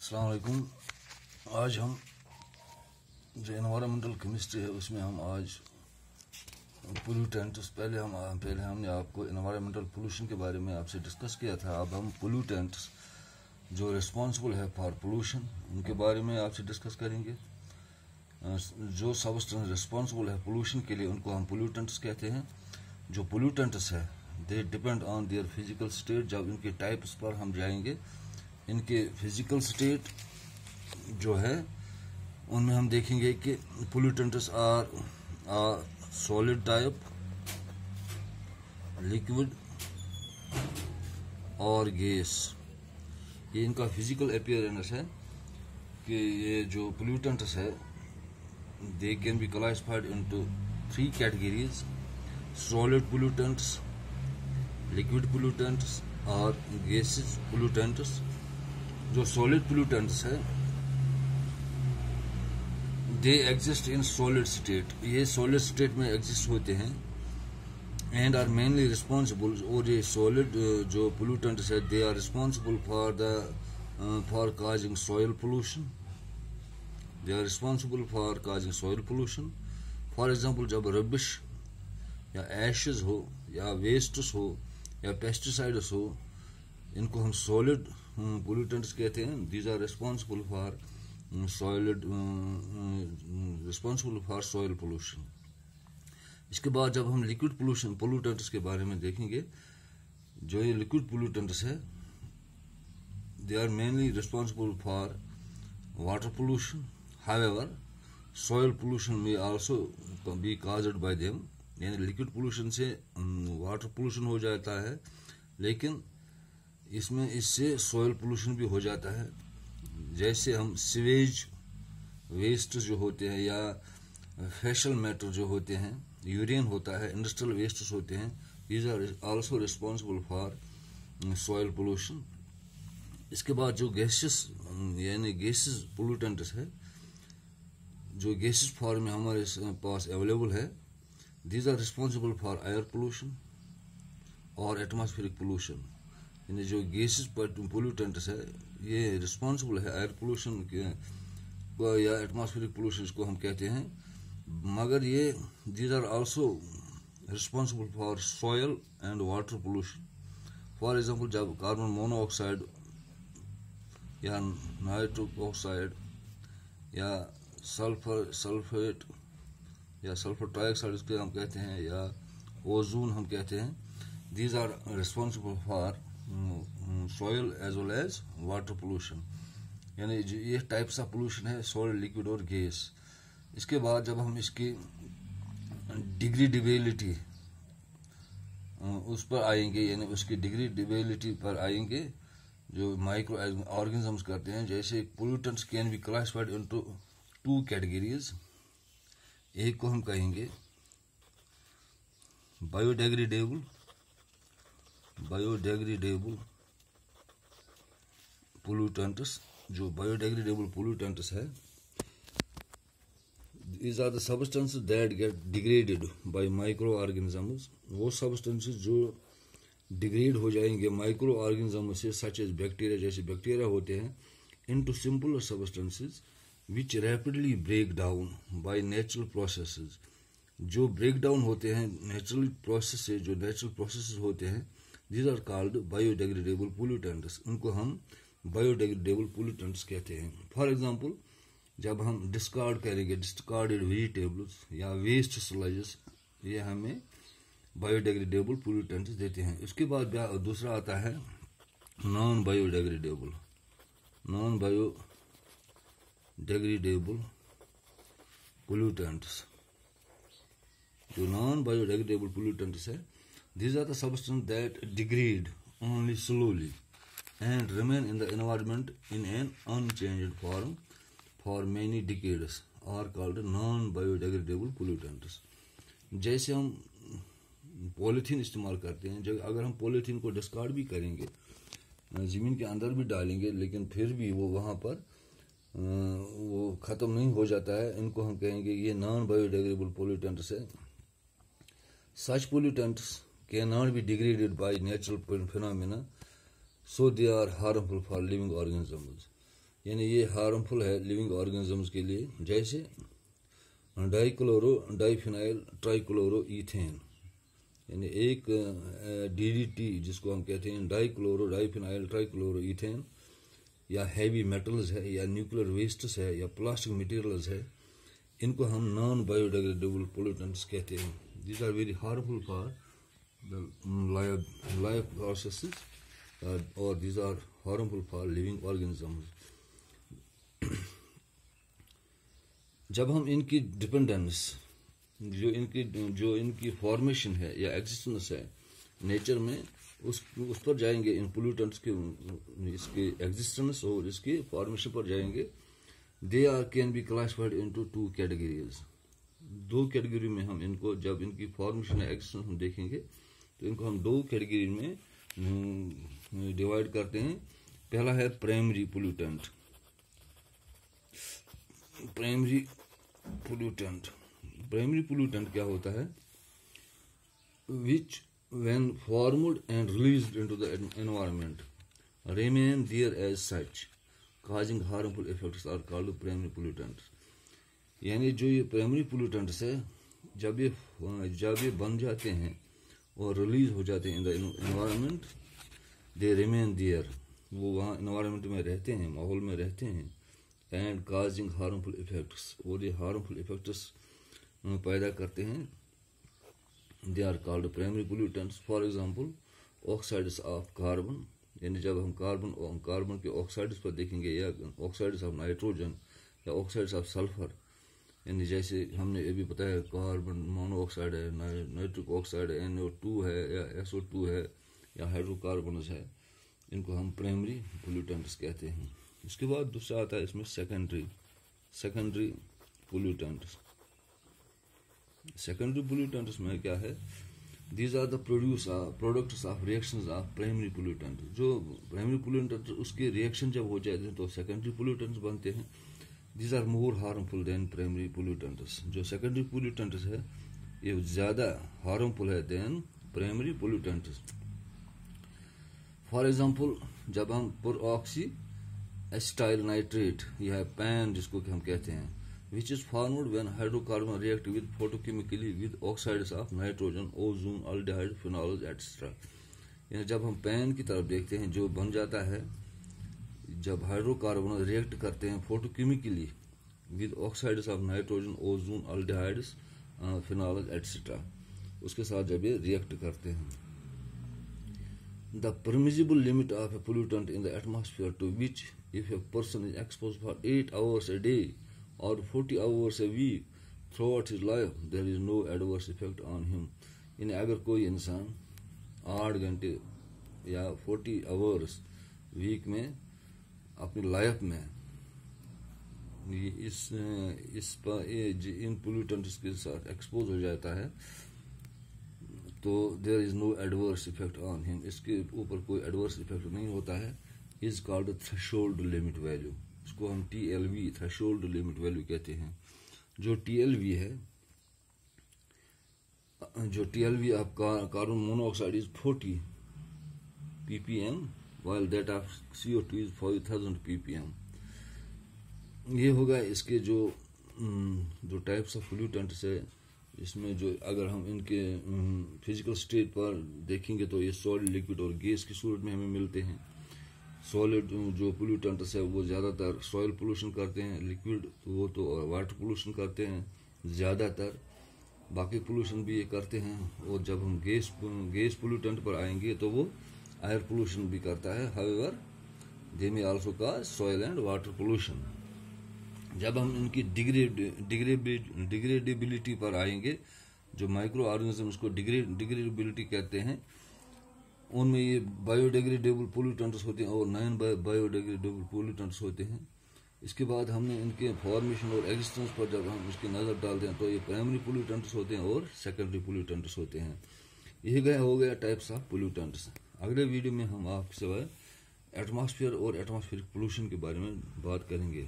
अस्सलाम वालेकुम। आज हम जो एनवायरमेंटल केमिस्ट्री है उसमें हम आज पोल्यूटेंट्स पहले हमने आपको एनवायरमेंटल पोल्यूशन के बारे में आपसे डिस्कस किया था। अब हम पोल्यूटेंट्स जो रिस्पॉन्सिबल है फॉर पोल्यूशन उनके बारे में आपसे डिस्कस करेंगे। जो सबस्टेंस रिस्पॉन्सिबल है पोल्यूशन के लिए उनको हम पोल्यूटेंट्स कहते हैं। जो पोल्यूटेंट्स है they depend on their physical state. जब इनके टाइप्स पर हम जाएंगे, इनके फिजिकल स्टेट जो है उनमें हम देखेंगे कि pollutants are solid type, liquid और गैस। ये इनका फिजिकल अपीयरेंस है कि ये जो पोल्यूटेंट्स है they can be classified into 3 categories: solid pollutants, liquid pollutants और गैसेस पोल्यूटेंट्स। जो सॉलिड पोल्यूटेंट्स है they exist in solid state, ये सॉलिड स्टेट में एग्जिस्ट होते हैं एंड आर मेनली रिस्पॉन्सिबल। और ये सॉलिड जो पोल्यूटेंट्स है they are responsible for causing soil pollution. They are responsible for causing soil pollution. For example, जब रबिश या एशेज हो या वेस्ट्स हो या पेस्टिसाइड्स हो, इनको हम सॉलिड पोल्यूटेंट्स कहते हैं। These are responsible for soil pollution. इसके बाद जब हम लिक्विड पोल्यूटेंट्स के बारे में देखेंगे, जो ये लिक्विड पोल्यूटेंट्स है they are mainly responsible for water pollution. However soil pollution में also be caused by them. यानी लिक्विड पोल्यूशन से वाटर पोल्यूशन हो जाता है, लेकिन इससे सॉइल पोल्यूशन भी हो जाता है। जैसे हम सीवेज वेस्ट जो होते हैं या फेशियल मैटर जो होते हैं, यूरिन होता है, इंडस्ट्रियल वेस्ट्स होते हैं, these are also responsible for soil pollution. इसके बाद जो गैसेस यानी गैसेस पोल्यूटेंट्स है, जो गैसेस फॉर्म में हमारे पास अवेलेबल है, these are responsible for air pollution और एटमॉस्फेरिक पोल्यूशन। यानी जो गैसेस पोल्यूटेंट्स है ये रिस्पॉन्सिबल है एयर पोल्यूशन या एटमॉस्फेरिक पोल्यूशन को हम कहते हैं, मगर ये these are also responsible for soil and water pollution. For example, जब कार्बन मोनोऑक्साइड या नाइट्रिक ऑक्साइड या सल्फेट या सल्फर ट्राइऑक्साइड इसको हम कहते हैं, या ओजोन हम कहते हैं, these are responsible for soil as well as water pollution. यानी ये टाइप्स ऑफ पोल्यूशन है, सॉलिड, लिक्विड और गैस। इसके बाद जब हम इसकी डिग्रेडेबिलिटी उस पर आएंगे, यानी उसकी डिग्रेडेबिलिटी पर आएंगे, जो माइक्रो ऑर्गेनिजम्स करते हैं, जैसे pollutants can be classified into 2 categories. एक को हम कहेंगे बायोडिग्रेडेबल पोल्यूटेंट्स। जो बायोडिग्रेडेबल पोल्यूटेंट्स है, these are the substances that get degraded by microorganisms. वो सब्सटेंसेस जो डिग्रेड हो जाएंगे माइक्रो ऑर्गेनिज्म से, सच एज बैक्टीरिया, जैसे बैक्टीरिया होते हैं, into simple substances which rapidly break down by natural processes. जो ब्रेक डाउन होते हैं नेचुरल प्रोसेस से, जो नेचुरल प्रोसेसेस होते हैं, these are called biodegradable pollutants. उनको हम बायोडिग्रेडेबल पोल्यूटेंट्स कहते हैं। फॉर एग्जांपल, जब हम डिस्कार्ड करेंगे डिस्कार्डेड वेजिटेबल्स या वेस्ट स्लजेस, ये हमें बायोडिग्रेडेबल पोल्यूटेंट्स देते हैं। उसके बाद दूसरा आता है नॉन बायोडिग्रेडेबल पोल्यूटेंट्स। जो नॉन बायोडिग्रेडेबल पोल्यूटेंट्स है, these are the substances that degrade only slowly and remain in the environment in an unchanged form for many decades are called non-biodegradable pollutants. जैसे हम पॉलीथीन इस्तेमाल करते हैं, जब अगर हम पॉलीथीन को डिस्कार्ड भी करेंगे, ज़मीन के अंदर भी डालेंगे, लेकिन फिर भी वो वहाँ पर वो ख़त्म नहीं हो जाता है, इनको हम कहेंगे ये नॉन बायोडिग्रेडेबल पोल्यूटेंट्स है। Such pollutants cannot be degraded by natural phenomena, so they are harmful for living organisms. यानी ये हार्मफुल है लिविंग ऑर्गेनिजम्स के लिए, जैसे डाइक्लोरो डाइफिनाइल ट्राइक्लोरो ईथेन, यानी एक DDT जिसको हम कहते हैं डाइक्लोरो डाइफिनाइल ट्राइक्लोरो ईथेन, या हैवी मेटल्स है, या न्यूक्लियर वेस्ट्स है, या प्लास्टिक मटेरियल्स है, इनको हम नॉन बायोडिग्रेडेबल पोल्यूटेंट्स कहते हैं। These are very harmful for the life processes और these are harmful for living organisms. जब हम इनकी डिपेंडेंस जो इनकी फॉर्मेशन है या एग्जिस्टेंस है नेचर में, उस पर जाएंगे, इन पोल्यूटेंट्स के इसके एग्जिस्टेंस और इसकी फॉर्मेशन पर जाएंगे। They are can be classified into 2 categories. 2 category में हम इनको, जब इनकी फॉर्मेशन या एग्जिस्टेंस हम देखेंगे तो इनको हम 2 कैटेगरी में डिवाइड करते हैं। पहला है प्राइमरी पोल्यूटेंट। प्राइमरी पोल्यूटेंट क्या होता है? विच when formed and released into the environment remain there as such causing harmful effects are called primary pollutants। यानी जो ये प्राइमरी पोल्यूटेंट्स है, जब ये बन जाते हैं और रिलीज हो जाते हैं in the environment, they remain there, वो वहाँ एनवायरनमेंट में रहते हैं, माहौल में रहते हैं, एंड काजिंग हार्मफुल इफेक्ट्स, और ये हार्मफुल इफेक्ट्स पैदा करते हैं। They are called primary pollutants. For example oxides of carbon, यानी जब हम कार्बन के ऑक्साइड्स पर देखेंगे, या ऑक्साइड्स ऑफ नाइट्रोजन, या ऑक्साइड्स ऑफ सल्फर, यानी जैसे हमने अभी बताया कार्बन मोनोऑक्साइड है, नाइट्रिक ऑक्साइड है, NO2 है, या SO2 है, या हाइड्रोकार्बन्स है, इनको हम प्राइमरी पोल्यूटेंट्स कहते हैं। इसके बाद दूसरा आता है इसमें सेकेंडरी पोल्यूटेंट्स। सेकेंडरी पोल्यूटेंट्स में क्या है? These are the products of reactions of primary pollutant. जो प्राइमरी पोल्यूटेंट उसके रिएक्शन जब हो जाते हैं तो सेकेंडरी पोल्यूटेंट्स बनते हैं। These are more harmful than primary pollutants. जो सेकेंडरी पोल्यूटेंट्स है ये ज़्यादा हार्मफुल है than primary pollutants. For example, जब हम परऑक्सी एसिटाइल नाइट्रेट या पैन जिसको कि हम कहते हैं, which is formed when hydrocarbon react with photochemically with oxides of nitrogen, ozone, aldehyde, phenols, etc. यानी जब हम पैन की तरफ देखते हैं, जो बन जाता है जब हाइड्रोकार्बन रिएक्ट करते हैं photochemically with oxides of nitrogen, ozone, aldehydes, phenols etcetera, उसके साथ जब ये रिएक्ट करते हैं। The permissible limit of a pollutant in the atmosphere to which if a person is exposed for 8 hours a day or 40 hours a week throughout his life, there is no adverse effect on him। यानी अगर कोई इंसान 8 घंटे या 40 hours week में अपनी life में इन pollutants के साथ एक्सपोज हो जाता है तो there is no adverse effect on him, इसके ऊपर कोई एडवर्स इफेक्ट नहीं होता है। Is called threshold limit value, इसको हम TLV थ्रेशोल्ड लिमिट वैल्यू कहते हैं। जो TLV है, जो TLV of carbon monoxide is 40 ppm while that of CO2 is 5000 ppm। ये होगा इसके जो टाइप्स ऑफ पोल्यूटेंट्स है, इसमें जो अगर हम इनके फिजिकल स्टेट पर देखेंगे तो ये सॉलिड, लिक्विड और गैस की सूरत में हमें मिलते हैं। सॉलिड जो पोल्यूटेंट्स है वो ज़्यादातर सॉइल पोल्यूशन करते हैं, लिक्विड वो तो वाटर पोल्यूशन करते हैं ज़्यादातर, बाकी पोल्यूशन भी ये करते हैं। और जब हम गैस पोल्यूटेंट पर आएंगे तो वो एयर पोल्यूशन भी करता है। However they may also cause soil and water pollution. जब हम इनकी डिग्रेडेबिलिटी पर आएंगे, जो माइक्रो ऑर्गेनिजम्स को डिग्रेडेबिलिटी कहते हैं, उनमें ये बायोडिग्रेडेबल पोल्यूटेंट्स होते हैं और नॉन बायोडिग्रेडेबल पोल्यूटेंट्स होते हैं। इसके बाद हमने इनके फॉर्मेशन और एग्जिस्टेंस पर जब हम इसकी नज़र डालते हैं तो ये प्राइमरी पोल्यूटेंट्स होते हैं और सेकेंडरी पोल्यूटेंट्स होते हैं। यही हो गया टाइप्स ऑफ पोल्यूटेंट्स। अगले वीडियो में हम आपसे एटमॉस्फेयर और एटमॉस्फेरिक पोल्यूशन के बारे में बात करेंगे।